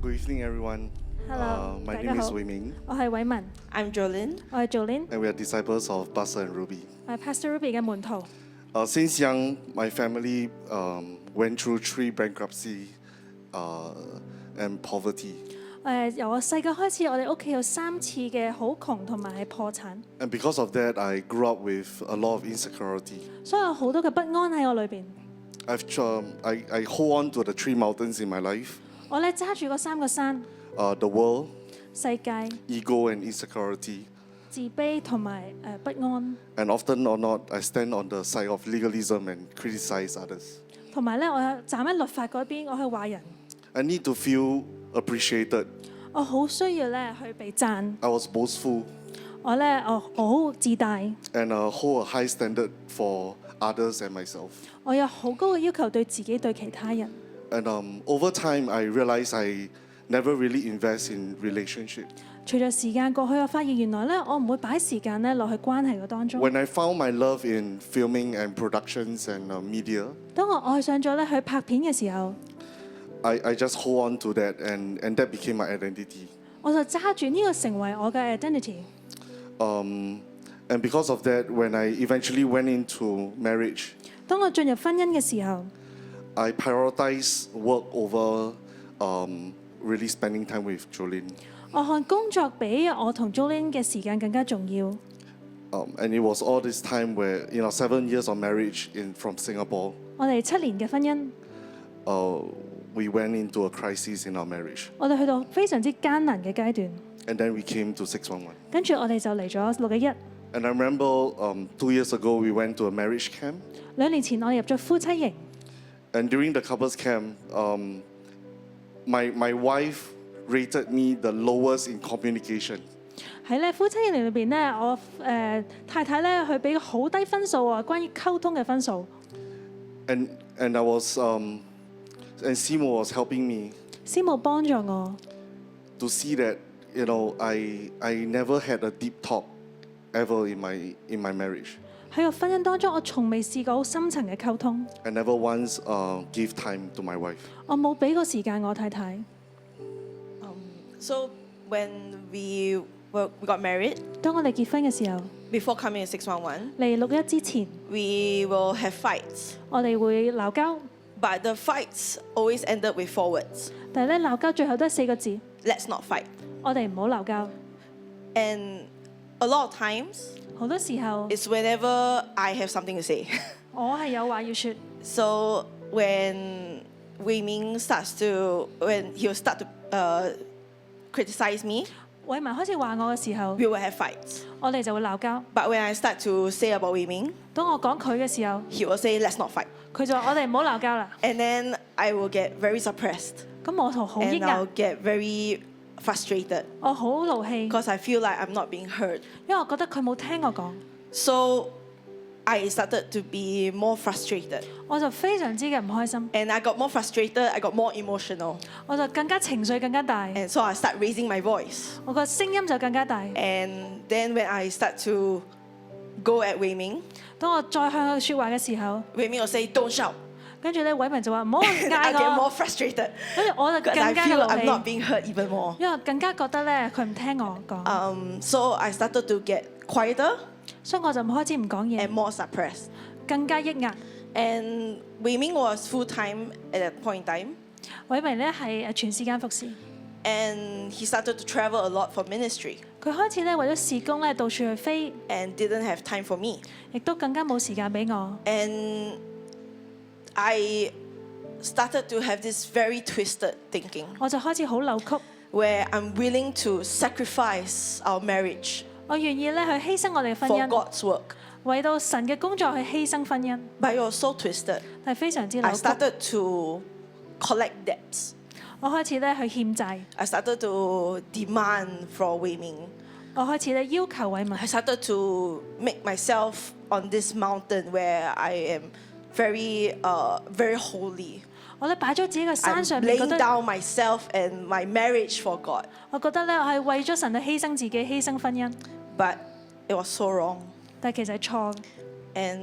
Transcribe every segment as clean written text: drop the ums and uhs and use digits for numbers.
Good evening, everyone. Hello, My 大 name 家 is 好 Wei Min, 我係偉文， I'm Jolyn. 我係 Jolyn， and we are disciples of Pastor and Ruby. 我係 Pastor Ruby 嘅門徒。Since young, my family went through 3 bankruptcy and poverty. 由我細個開始，我哋屋企有3次嘅好窮同埋係破產， And because of that, I grew up with a lot of insecurity. 所以有好多嘅不安喺我裏邊。I hold on to the 3 mountains in my life, 我咧揸住嗰3個山， the world, 世界、 ego and insecurity. 自卑同埋不安， And often or not, I stand on the side of legalism and criticize others. 同埋咧我有站喺律法嗰邊，我去話人。 I need to feel appreciated. 我好需要咧去被讚， I was boastful 我好自大， and hold a high standard for others and myself. 我有好高嘅要求對自己對其他人。 And over time, I realized I never really invest in relationship. 隨着時間過去，我發現原來咧我唔會擺時間咧落去關係嘅當中。 When I found my love in filming and productions and media, 當我愛上咗咧去拍片嘅時候， I just hold on to that and that became my identity. 我就揸住呢個成為我嘅 identity。 And because of that, when I eventually went into marriage, 當我進入婚姻嘅時候， I prioritized work over really spending time with Jolyn. 我看工作比我同 Jolyn 嘅時間更加重要。 And it was all this time where, 7 years of marriage from Singapore, 我哋7年嘅婚姻， we went into a crisis in our marriage. 我哋去到非常之艱難嘅階段， And then we came to 611. 跟住我哋就嚟咗611。 And I remember 2 years ago, we went to a marriage camp. 2年前我哋入咗夫妻營， And during the couples camp, my wife rated me the lowest in communication. 喺咧夫妻營裏邊咧，我太太咧佢俾好低分數喎，關於溝通嘅分數。 And I was, and Simo was helping me 師母幫助我， to see that, I never had a deep talk ever in my marriage. 喺個婚姻當中，我從未試過好深層嘅溝通， I never once gave time to my wife. 我冇俾過時間我太太。 So when we got married, 當我哋結婚嘅時候， before coming to 611, 嚟611之前， we will have fights. 我哋會鬧交， But the fights always ended with 4 words. 但係咧鬧交最後都係4個字： Let's not fight. 我哋唔好鬧交。 And a lot of times, 好多時候， it's whenever I have something to say. 我係有話要説， So when Wei Min when he will start to criticize me, 偉文開始話我嘅時候， we will have fights. 我哋就會鬧交。 But when I start to say about Wei Min, 當我講佢嘅時候， he will say, let's not fight. 佢就話我哋唔好鬧交啦。 And then I will get very suppressed. 咁我就好抑 And 壓 I'll，get very frustrated 我好怒氣， because I feel like I'm not being heard. 因為我覺得佢冇聽我講， So I started to be more frustrated. 我就非常之嘅唔開心， And I got more frustrated, I got more emotional. 我就更加情緒更加大， And so I start raising my voice. 我個聲音就更加大。 And then when I start to go at Wei Min, 當我再向佢説話嘅時候， Wei Min will say, don't shout. 跟住咧偉文就話唔好 And I 嗌 get 我， more frustrated 跟住我就 because 更 I 加 feel 嘅 I'm 怒 not 氣， being heard even more. 因為更加覺得咧佢唔聽我講， So I started to get quieter 所以我就開始唔講嘢 and，more suppressed. 更加抑壓。 And Wei Min was full-time at that point in time. 偉文咧係全時間服侍， And he started to travel a lot for ministry 佢開始咧為咗事工咧到處去飛， and didn't have time for me. 亦都更加冇時間俾我。 And I started to have this very twisted thinking 我就開始好扭曲， where I'm willing to sacrifice our marriage 我願意咧去犧牲我哋嘅婚 for 姻， God's work. 為到神嘅工作去犧牲婚姻， But it was so twisted. 係非常之扭 I 曲。 started to collect debts. 我開始咧去欠債， I started to demand for Wei Min. 我開始咧要求偉文 I，started to make myself on this mountain where I am very holy. 我咧擺咗自己嘅 I'm 山上面，覺 laying 得 down myself and my marriage for God. 我覺得咧我係為咗神去犧牲自己，犧牲婚姻， But it was so wrong. 但係其實係錯嘅。 And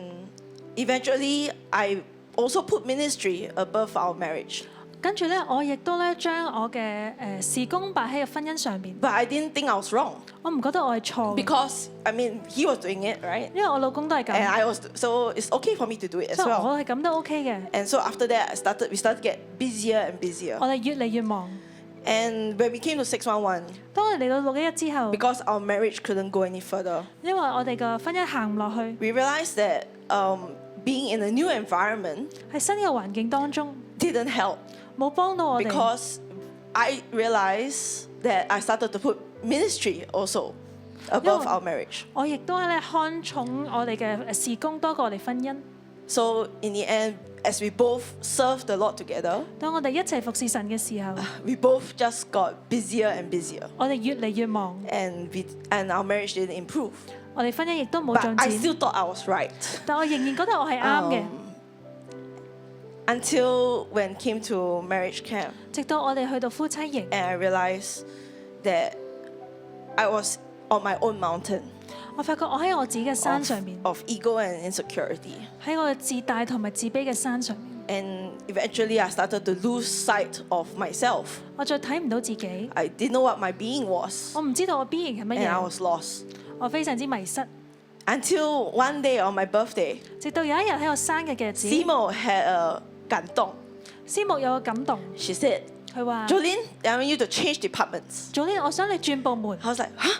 eventually, I also put ministry above our marriage. 跟住咧，我亦都咧將我嘅事工擺喺個婚姻上邊。 But I didn't think I was wrong 我唔覺得我係錯嘅， because I mean he was doing it, right? 因為我老公都係 And 咁， I was so it's okay for me to do it as 所以 well. 我係咁都 OK 嘅。 And so after that, we started to get busier and busier. 我哋越嚟越忙。 And when we came to 611, 當我哋嚟到611之後， because our marriage couldn't go any further, 因為我哋個婚姻行唔落去， we realized that being in a new environment 喺新嘅環境當中 didn't help 冇幫到我哋， because I realized that I started to put ministry also above our marriage. 我亦都係咧看重我哋嘅事工多過我哋婚姻。 So in the end, as we both served the Lord together, 當我哋一齊服侍神嘅時候， we both just got busier and busier, 我哋越嚟越忙， and our marriage didn't improve. 我哋婚姻亦都冇 But 進 I 展。 still thought I was right 但我仍然覺得我係啱嘅， until when came to marriage camp, 直到我哋去到夫妻營， and I realized that I was on my own mountain 我發覺我喺我自己嘅山上面， of ego and insecurity. 喺我嘅自大同埋自卑嘅山上面， And eventually I started to lose sight of myself. 我再睇唔到自己， I didn't know what my being was, 我唔知道我 B 型係乜 and I 嘢， was lost. 我非常之迷失。 Until one day on my birthday, 直到有一日喺我生日嘅日子， Simo had a 感動. 師母有個感動， She said, 佢話 Jolyn, I want you to change departments. 早啲我想你轉部門 I was like, huh?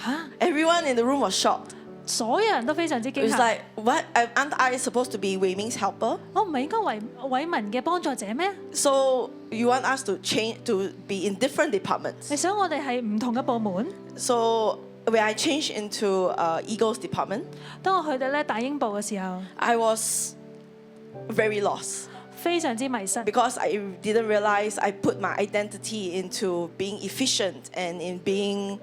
嚇， Everyone in the room was shocked. 所有人都非常之 It 驚 was 嚇。 like, what? Aren't I supposed to be Wei Min's helper? 我唔係應該為偉民嘅幫助者咩？ So you want us to change to be in different departments? 你想我哋係唔同嘅部門？ So when I changed into Eagle's department, 當我去到咧大英部嘅時候， I was very lost 非常之迷失， because I didn't realize I put my identity into being efficient and in being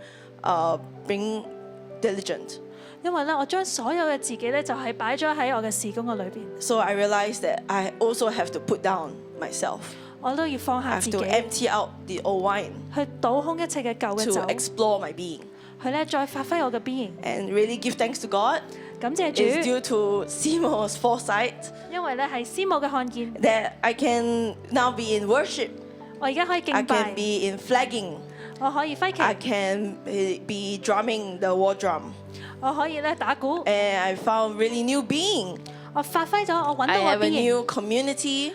diligent. 因為咧我將所有嘅自己咧就係擺咗喺我嘅事工嘅裏邊， So I realized that I also have to put down myself. 我都要放 I 下 have 自 to 己， empty out the old wine 去倒空一切嘅舊嘅 to 酒， explore my being 去咧再發揮我嘅 B 型。 and really give thanks to God. 感謝 It's 主， due to Simo's foresight 因為咧係師母嘅看見， that I can now be in worship. 我而家可以敬 I 拜 can，be in flagging. 我可以揮 I 旗， can be drumming the war drum. 我可以咧打鼓， And I found really new being. 我發揮咗，我揾 I 到我 have a B 型， new community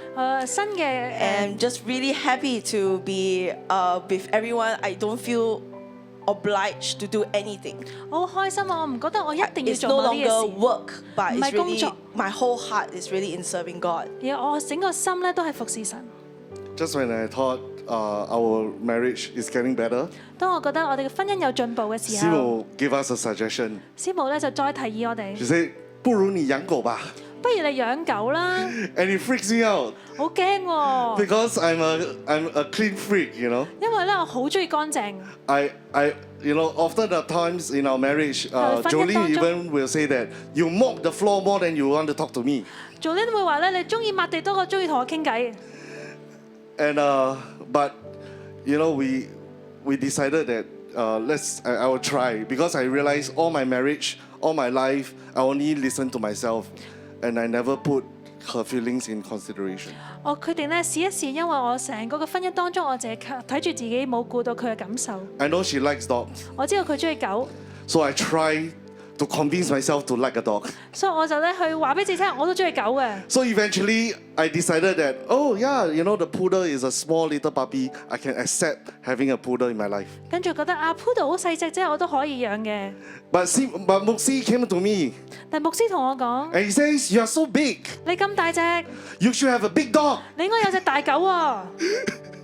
新嘅 and just really happy to be with everyone. I don't feel obliged to do anything. 我好開心啊！我唔覺得我一定要 It's 做 no 某啲 longer 嘅事， work, but 唔 it's 係工 really 作。 my whole heart is really in serving God. 而我整個心咧都係服侍神。 Just when I thought our marriage is getting better, 當我覺得我哋嘅婚姻有進步嘅時候， Simo gave us a suggestion. 師母咧就再提議我 She 哋， said, 不如你養狗吧. 不如你養狗啦， And it freaks me out 好驚喎， because I'm a clean freak, you know. 因為咧我好中意乾淨。 Often at times in our marriage, 婚姻 Jolyn 當中 even will say that you mop the floor more than you want to talk to me. 做呢會話咧，你中意抹地多過中意同我傾偈。 And but we decided that I will try because I realized all my marriage, all my life, I only listen to myself, and I never put her feelings in consideration. 我決定咧試一試，因為我成個嘅婚姻當中，我淨係睇住自己，冇顧到佢嘅感受。 I know she likes dogs, 我知道佢中意狗， so I try to convince myself to like a dog. 所以我就咧去話俾自己聽，我都中意狗嘅。 So eventually, I decided that, oh yeah, the poodle is a small little puppy. I can accept having a poodle in my life. 跟住覺得啊，poodle 好細隻啫，我都可以養嘅。 But Muxi came to me 但牧師同我講： and he says, you are so big. 你咁大隻， You should have a big dog. 你應該有隻大狗喎。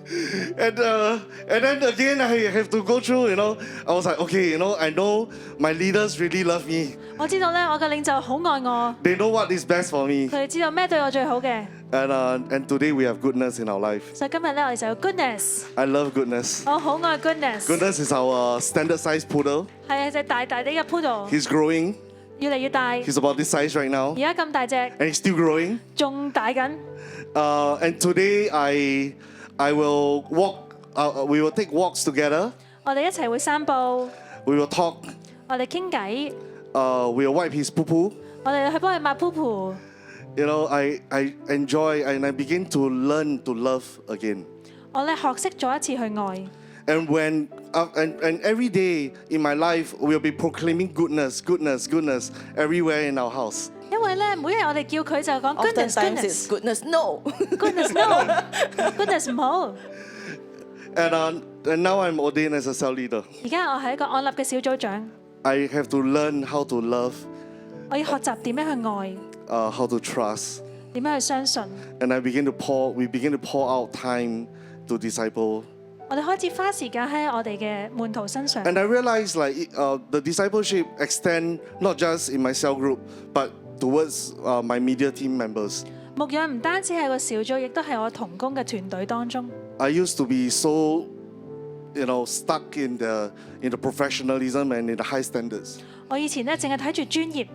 And then again, I have to go through, I was like, okay, I know my leaders really love me. 我知道咧，我嘅領袖好愛我， They know what is best for me. 佢哋知道咩對我最好嘅。 And today we have goodness in our life. 所以今日咧，我哋就有 goodness， I love goodness. 我好愛 goodness， Goodness is our standard size poodle. 係隻大大啲嘅 poodle， He's growing. 越嚟越大，而 He's about this size right now. 家咁大隻， And he's still growing. 仲大緊。 And today I will walk, we will take walks together. 我哋一齊會散步， We will talk. 我哋傾偈， We will wipe his poo-poo. 我哋去幫佢抹 poo poo， I enjoy and I begin to learn to love again. 我咧學識咗一次去愛。 And when and every day in my life we'll be proclaiming goodness everywhere in our house. 因為咧，每日我哋叫佢就講 goodness Oftentimes it's goodness no. goodness no goodness 唔好。 And now I'm ordained as a cell leader. 而家我係一個按立嘅小組長， I have to learn how to love, 我要學習點樣去愛， how to trust, 點樣去相信。 and we begin to pour out time to disciple. 我哋開始花時間喺我哋嘅門徒身上。 And I realized the discipleship extend not just in my cell group, but towards my media team members. 牧養唔單止係個小組，亦都係我同工嘅團隊當中。 I used to be so, stuck in the professionalism and in the high standards. 我以前咧淨係睇住專業，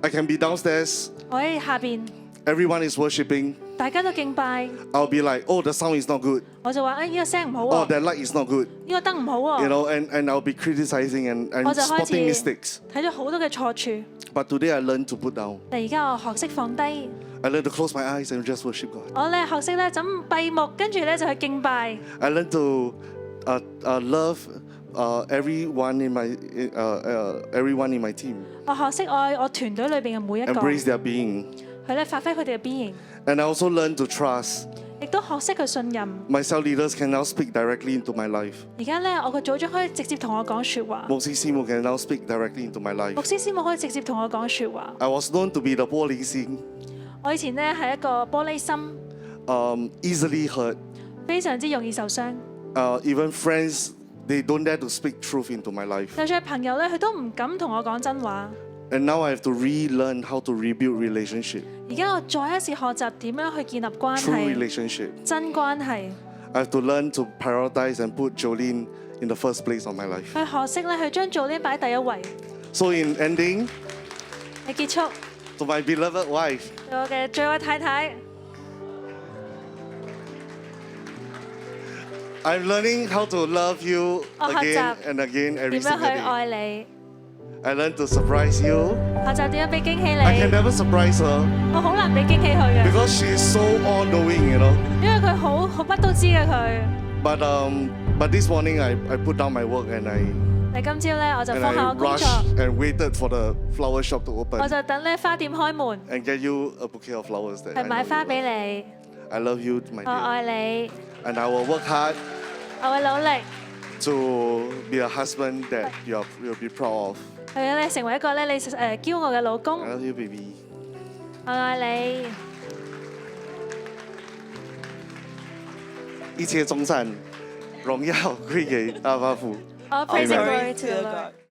I can be downstairs, 我喺下邊， everyone is worshiping. 大家都敬拜， I'll be like, oh, the sound is not good. 我就話：呢個聲唔好 Oh, 喎， that light is not good. 呢個燈唔好喎。 And I'll be criticizing and 我就開 spotting 始 mistakes. 睇咗好多嘅錯處， But today I learned to put down. 但而家我學識放低， I learned to close my eyes and just worship God. 我咧學識咧怎閉目，跟住咧就去敬拜。 I learned to love everyone in my team, 我學識愛我團隊裏邊嘅每一個， embrace their being. 佢咧發揮佢哋嘅 being， And I also learned to trust. 亦都學識去信任。 My cell leaders can now speak directly into my life. 而家咧，我個組長可以直接同我講説話，牧師師母 can now speak directly into my 牧 life. 師師母可以直接同我講説話。 I was known to be the 玻璃心, 我以前咧係一個玻璃心， easily hurt. 非常之容易受傷。 Even friends, they don't dare to speak truth into my life. 就算係朋友咧，佢都唔敢同我講真話。 And now I have to relearn how to rebuild relationship, 而家我再一次學習點樣去建立關 true 係、 relationship. 真關係， I have to learn to prioritize and put Jolyn in the first place of my life. 去學識咧去將做呢擺第一位。 So in ending, 你結束 to my beloved wife, 對我嘅最愛太太， I'm learning how to love you 我學 again 習 and again every 點樣 single 去 day. 愛你， I learned to surprise you. 學習點樣俾驚喜 I can 你。 never surprise her 我好難俾驚喜佢嘅， because she is so all-knowing, 因為佢好乜都知嘅佢。 But this morning I put down my work and I 但今朝咧我就放下 I 我工 rushed 作， and waited for the flower shop to 我 open 就等咧花店開門， and get you a bouquet of flowers that 去 I 買 know 花 you 俾 love. 你。 I love you, my 我 dear. 愛你， And I will work hard 我會努力 to be a husband that you'll be proud of. 去咧成為一個咧你驕傲嘅老公。 I love you, baby. 我愛你。一切頌讚榮耀歸給阿爸父。我 praise and glory Glory to to the God. Lord。